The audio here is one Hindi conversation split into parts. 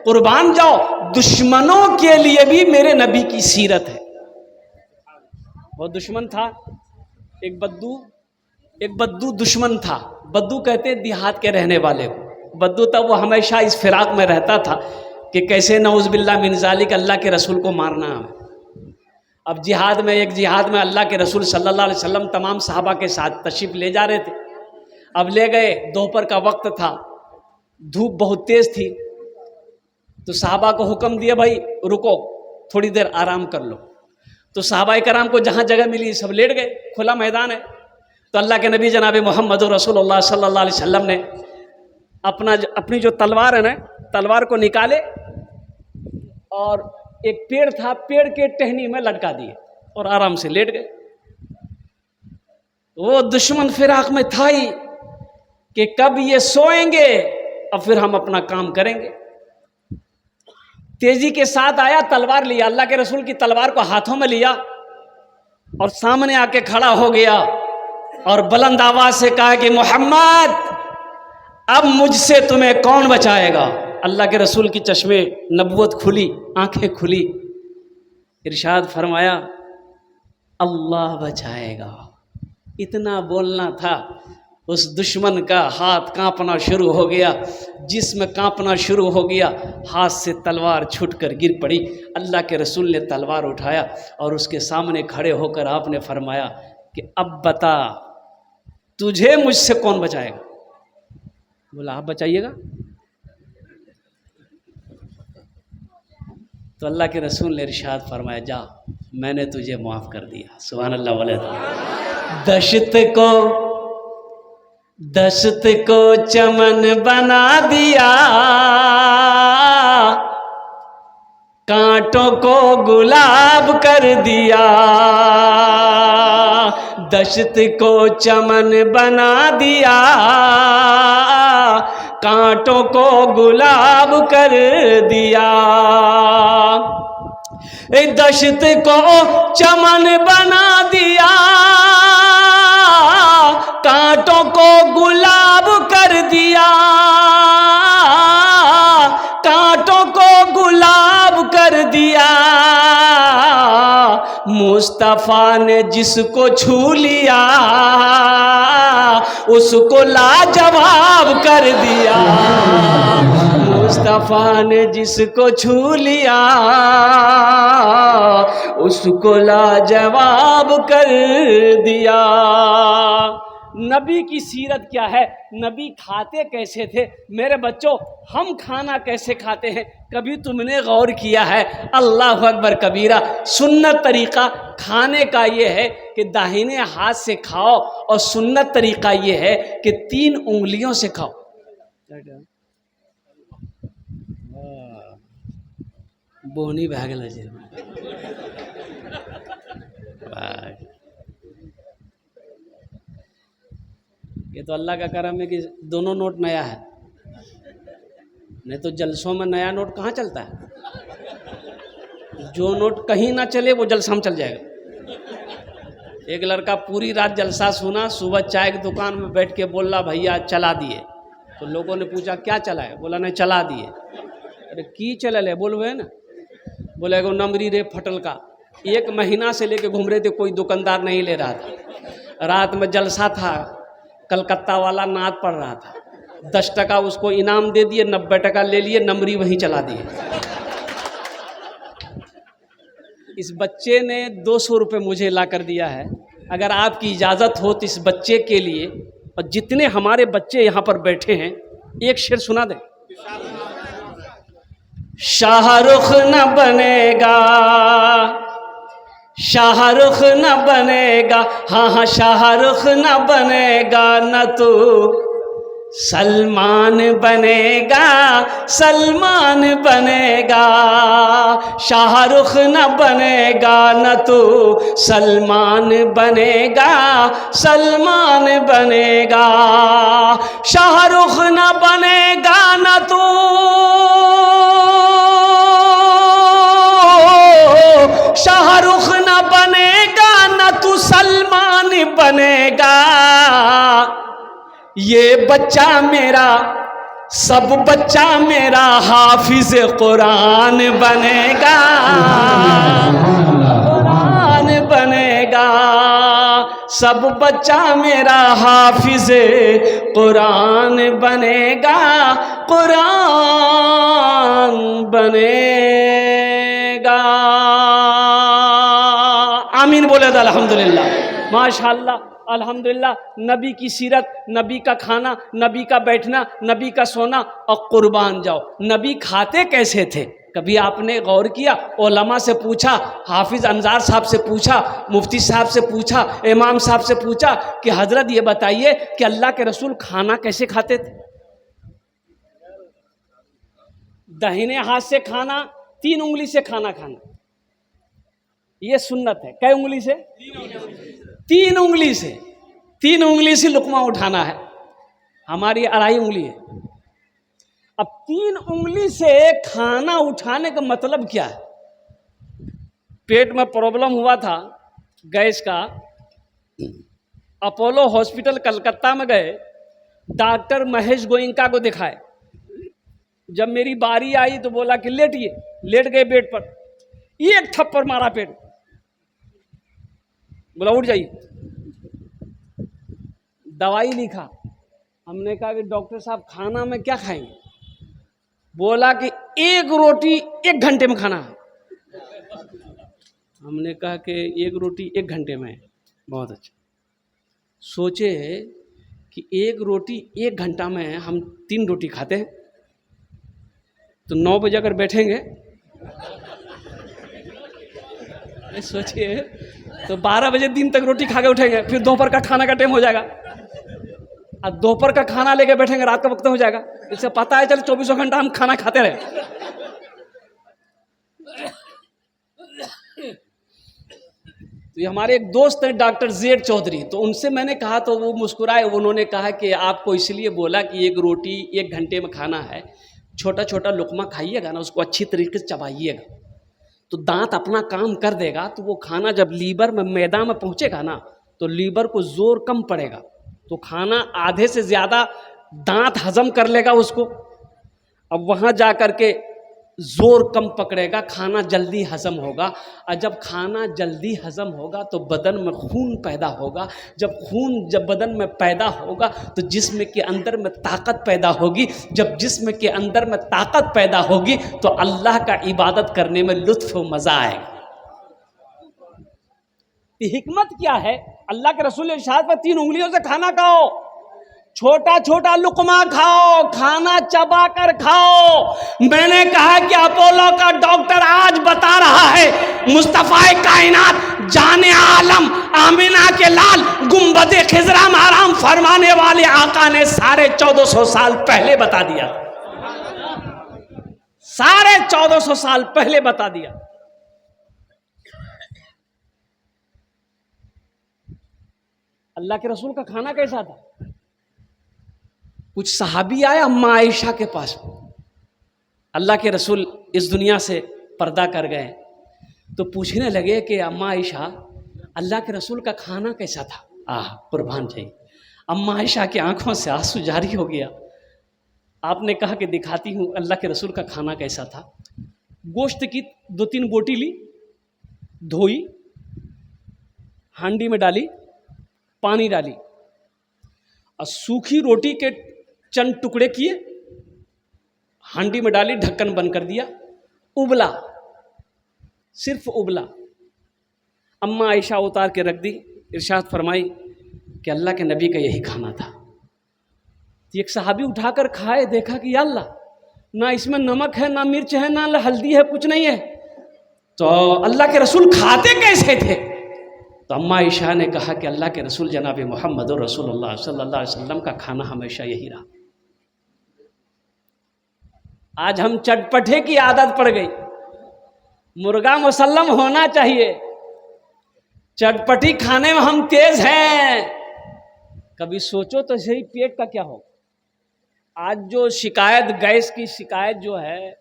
कुर्बान जाओ। दुश्मनों के लिए भी मेरे नबी की सीरत है। वो दुश्मन था, एक बद्दू दुश्मन था। बद्दू कहते हैं देहात के रहने वाले को। बद्दू तब वो हमेशा इस फिराक में रहता था कि कैसे नऊज़ मिन ज़ालिक अल्लाह के रसूल को मारना है। अब जिहाद में अल्लाह के रसूल सल्लल्लाहु अलैहि वसल्लम तमाम सहाबा के साथ तशरीफ ले जा रहे थे। अब ले गए, दोपहर का वक्त था, धूप बहुत तेज थी, तो सहाबा को हुक्म दिया, भाई रुको थोड़ी देर आराम कर लो। तो सहाबा कराम को जहाँ जगह मिली सब लेट गए, खुला मैदान है। तो अल्लाह के नबी जनाब मोहम्मद रसूलुल्लाह सल्लल्लाहु अलैहि वसल्लम ने अपनी जो तलवार है ना, तलवार को निकाले और एक पेड़ था, पेड़ के टहनी में लटका दिए और आराम से लेट गए। वो दुश्मन फिराक में था ही कि कब ये सोएंगे और फिर हम अपना काम करेंगे। तेजी के साथ आया, तलवार लिया, अल्लाह के रसूल की तलवार को हाथों में लिया और सामने आके खड़ा हो गया और बुलंद आवाज से कहा कि मोहम्मद अब मुझसे तुम्हें कौन बचाएगा। अल्लाह के रसूल की चश्मे नबूवत खुली, आंखें खुली, इरशाद फरमाया अल्लाह बचाएगा। इतना बोलना था, उस दुश्मन का हाथ कांपना शुरू हो गया, जिस्म कांपना शुरू हो गया, हाथ से तलवार छूटकर गिर पड़ी। अल्लाह के रसूल ने तलवार उठाया और उसके सामने खड़े होकर आपने फरमाया कि अब बता तुझे मुझसे कौन बचाएगा। बोला आप बचाइएगा। तो अल्लाह के रसूल ने इरशाद फरमाया जा मैंने तुझे माफ़ कर दिया। सुभान अल्लाह वाले। दश्त को चमन बना दिया, कांटों को गुलाब कर दिया। दश्त को चमन बना दिया, कांटों को गुलाब कर दिया। दश्त को चमन बना दिया, कांटों को गुलाब कर दिया। कांटों को गुलाब कर दिया। मुस्तफ़ा ने जिसको छू लिया उसको लाजवाब कर दिया। मुस्तफ़ा ने जिसको छू लिया उसको लाजवाब कर दिया। नबी की सीरत क्या है, नबी खाते कैसे थे। मेरे बच्चों, हम खाना कैसे खाते हैं कभी तुमने गौर किया है? अल्लाह अकबर कबीरा। सुन्नत तरीका खाने का ये है कि दाहिने हाथ से खाओ और सुन्नत तरीका ये है कि 3 उंगलियों से खाओ। बोनी भागल ये तो अल्लाह का करम है कि दोनों नोट नया है, नहीं तो जलसों में नया नोट कहाँ चलता है। जो नोट कहीं ना चले वो जलसा में चल जाएगा। एक लड़का पूरी रात जलसा सुना, सुबह चाय की दुकान में बैठ के बोल रहा भैया चला दिए। तो लोगों ने पूछा क्या चला है? बोला नहीं चला दिए। अरे की चलल है? बोलवे ना। बोले एगो नमरी रे फटल का 1 महीना से लेके घूम रहे थे, कोई दुकानदार नहीं ले रहा था। रात में जलसा था, कलकत्ता वाला नाद पड़ रहा था, 10 टका उसको इनाम दे दिए, 90 टका ले लिए, नमरी वहीं चला दिए। इस बच्चे ने 200 रुपये मुझे ला कर दिया है। अगर आपकी इजाज़त हो तो इस बच्चे के लिए और जितने हमारे बच्चे यहाँ पर बैठे हैं एक शेर सुना दें। शाहरुख न बनेगा, शाहरुख न बनेगा, हाँ हाँ शाहरुख न बनेगा, न तू सलमान बनेगा, सलमान बनेगा। शाहरुख न बनेगा, न तू सलमान बनेगा, सलमान बनेगा। शाहरुख न बनेगा, न तू शाहरुख न बनेगा, न तू सलमान बनेगा। ये बच्चा मेरा सब बच्चा मेरा हाफिज कुरान बनेगा, कुरान बनेगा। सब बच्चा मेरा हाफिज कुरान बनेगा, कुरान बनेगा। आमीन बोले तो अल्हम्दुलिल्लाह, माशाअल्लाह, अल्हम्दुलिल्लाह। नबी की सीरत, नबी का खाना, नबी का बैठना, नबी का सोना, और कुर्बान जाओ। नबी खाते कैसे थे? कभी आपने गौर किया? उलमा से पूछा, हाफिज अंजार साहब से पूछा, मुफ्ती साहब से पूछा, इमाम साहब से पूछा कि हजरत ये बताइए कि अल्लाह के रसूल खाना कैसे खाते थे? दाहिने हाथ से खाना, 3 उंगली से खाना खाना, ये सुन्नत है। कै उंगली से? 3 उंगली से। 3 उंगली से लुकमा उठाना है। हमारी 2.5 उंगली है। अब 3 उंगली से खाना उठाने का मतलब क्या है? पेट में प्रॉब्लम हुआ था गैस का, अपोलो हॉस्पिटल कलकत्ता में गए, डॉक्टर महेश गोयनका को दिखाए। जब मेरी बारी आई तो बोला कि लेटिए, लेट गए बेड पर, एक थप्पड़ मारा पेट, बोला उठ जाइए, दवाई लिखा। हमने कहा कि डॉक्टर साहब खाना में क्या खाएंगे? बोला कि 1 रोटी 1 घंटे में खाना है। हमने कहा कि 1 रोटी 1 घंटे में, बहुत अच्छा। सोचे कि 1 रोटी 1 घंटा में हम 3 रोटी खाते हैं, तो 9 बजे अगर बैठेंगे, सोचिए, तो 12 बजे दिन तक रोटी खा के उठेंगे, फिर दोपहर का खाना का टाइम हो जाएगा, और दोपहर का खाना लेके बैठेंगे, रात का वक्त हो जाएगा। इससे पता है चल 24 घंटा हम खाना खाते रहे। तो ये हमारे एक दोस्त हैं डॉक्टर जेड चौधरी, तो उनसे मैंने कहा तो वो मुस्कुराए। उन्होंने कहा कि आपको इसलिए बोला कि 1 रोटी 1 घंटे में खाना है, छोटा छोटा लुकमा खाइएगा ना, उसको अच्छी तरीके से चबाइएगा, तो दांत अपना काम कर देगा। तो वो खाना जब लीवर में, मैदा में पहुंचेगा ना, तो लीवर को जोर कम पड़ेगा, तो खाना आधे से ज़्यादा दांत हजम कर लेगा उसको। अब वहाँ जा कर के जोर कम पकड़ेगा, खाना जल्दी हजम होगा, और जब खाना जल्दी हजम होगा तो बदन में खून पैदा होगा। जब बदन में पैदा होगा तो जिस्म के अंदर में ताकत पैदा होगी। जब जिस्म के अंदर में ताकत पैदा होगी तो अल्लाह का इबादत करने में लुत्फ और मज़ा आएगा। हिकमत क्या है? अल्लाह के रसूल ने इरशाद पर 3 उंगलियों से खाना खाओ, छोटा छोटा लुकमा खाओ, खाना चबा कर खाओ। मैंने कहा कि अपोलो का डॉक्टर आज बता रहा है, मुस्तफाए कायनात, जाने आलम, आमिना के लाल, गुंबदे खिजरा में आराम फरमाने वाले आका ने 1450 साल पहले बता दिया। 1450 साल पहले बता दिया। अल्लाह के रसूल का खाना कैसा था? कुछ सहाबी आए अम्मा आयशा के पास, अल्लाह के रसूल इस दुनिया से पर्दा कर गए, तो पूछने लगे कि अम्मा आयशा, अल्लाह के रसूल का खाना कैसा था? कुर्बान चाहिए। अम्मा आयशा की आंखों से आंसू जारी हो गया। आपने कहा कि दिखाती हूँ अल्लाह के रसूल का खाना कैसा था। गोश्त की 2-3 बोटी ली, धोई, हांडी में डाली, पानी डाली, और सूखी रोटी के चंद टुकड़े किए, हांडी में डाली, ढक्कन बंद कर दिया, उबला, सिर्फ उबला। अम्मा आयशा उतार के रख दी। इरशाद फरमाई कि अल्लाह के नबी का यही खाना था। एक सहाबी उठाकर खाए, देखा कि या अल्लाह, ना इसमें नमक है, ना मिर्च है, ना हल्दी है, कुछ नहीं है, तो अल्लाह के रसूल खाते कैसे थे? तो अम्मा आयशा ने कहा कि अल्लाह के रसूल जनाब मोहम्मद रसूलुल्लाह सल्लल्लाहु अलैहि वसल्लम का खाना हमेशा यही रहा। आज हम चटपटे की आदत पड़ गई। मुर्गा मुसल्लम होना चाहिए, चटपटी खाने में हम तेज हैं। कभी सोचो तो सही, पेट का क्या हो? आज जो शिकायत, गैस की शिकायत जो है,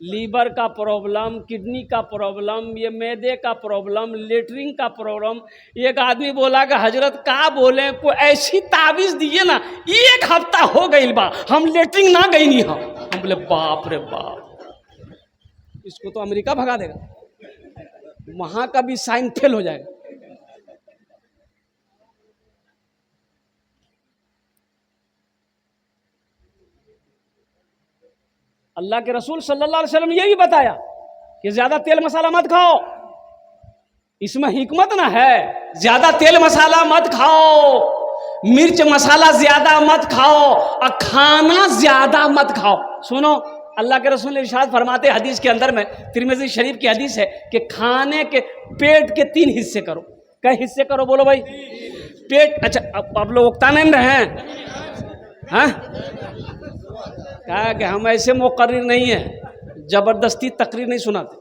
लीवर का प्रॉब्लम, किडनी का प्रॉब्लम, ये मैदे का प्रॉब्लम, लेटरिन का प्रॉब्लम। एक आदमी बोला कि हजरत का बोले, कोई ऐसी ताबीज दिए ना, 1 हफ्ता हो गई बा हम लेटरिन ना गई नहीं। हम बोले बाप रे बाप, इसको तो अमेरिका भगा देगा, वहां का भी साइन फेल हो जाएगा। अल्लाह के रसूल सल्लल्लाहु अलैहि वसल्लम ये भी बताया कि ज्यादा तेल मसाला मत खाओ। इसमें हिकमत ना है, ज्यादा तेल मसाला मत खाओ, मिर्च मसाला ज्यादा मत खाओ और खाना ज्यादा मत खाओ। सुनो, अल्लाह के रसूल ने इरशाद फरमाते हदीस के अंदर में, तिरमिज़ी शरीफ की हदीस है कि खाने के पेट के 3 हिस्से करो। कई हिस्से करो बोलो भाई? पेट। अच्छा, अब लोग उकता नहीं रहे हैं, हाँ? कहा कि हम ऐसे मुकर्रिर नहीं है, जबरदस्ती तकरीर नहीं सुनाते।